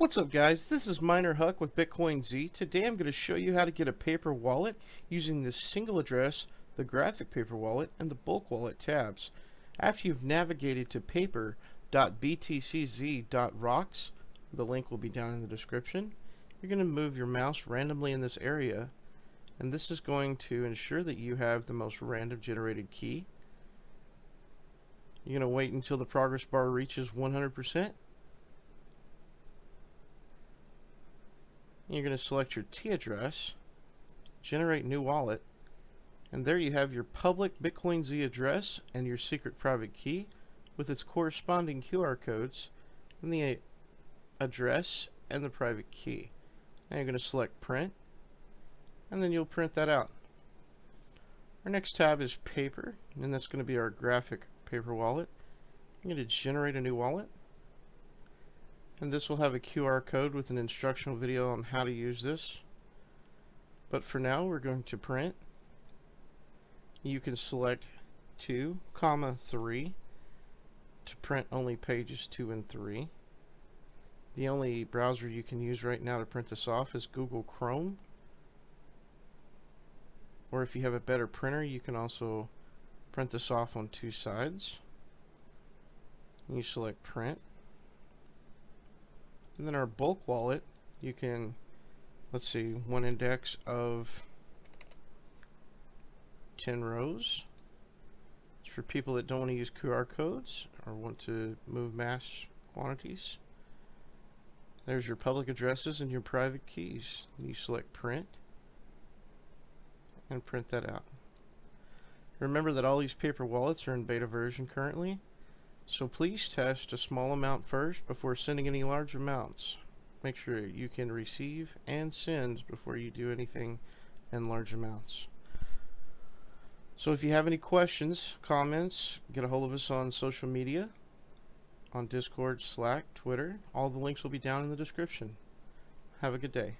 What's up, guys? This is Miner Huck with BitcoinZ. Today I'm going to show you how to get a paper wallet using this single address, the graphic paper wallet, and the bulk wallet tabs. After you've navigated to paper.btcz.rocks, the link will be down in the description, you're going to move your mouse randomly in this area, and this is going to ensure that you have the most random generated key. You're going to wait until the progress bar reaches 100%. You're going to select your T address, generate new wallet, and there you have your public BitcoinZ address and your secret private key with its corresponding QR codes and the address and the private key. Now you're going to select print, and then you'll print that out. Our next tab is paper, and that's going to be our graphic paper wallet. I'm going to generate a new wallet. And this will have a QR code with an instructional video on how to use this. But for now, we're going to print. You can select 2, 3 to print only pages 2 and 3. The only browser you can use right now to print this off is Google Chrome. Or if you have a better printer, you can also print this off on 2 sides. And you select print. And then our bulk wallet, you can, let's see, one index of 10 rows. It's for people that don't want to use QR codes or want to move mass quantities. There's your public addresses and your private keys. You select print and print that out. Remember that all these paper wallets are in beta version currently. So please test a small amount first before sending any large amounts. Make sure you can receive and send before you do anything in large amounts. So if you have any questions, comments, get a hold of us on social media, on Discord, Slack, Twitter. All the links will be down in the description. Have a good day.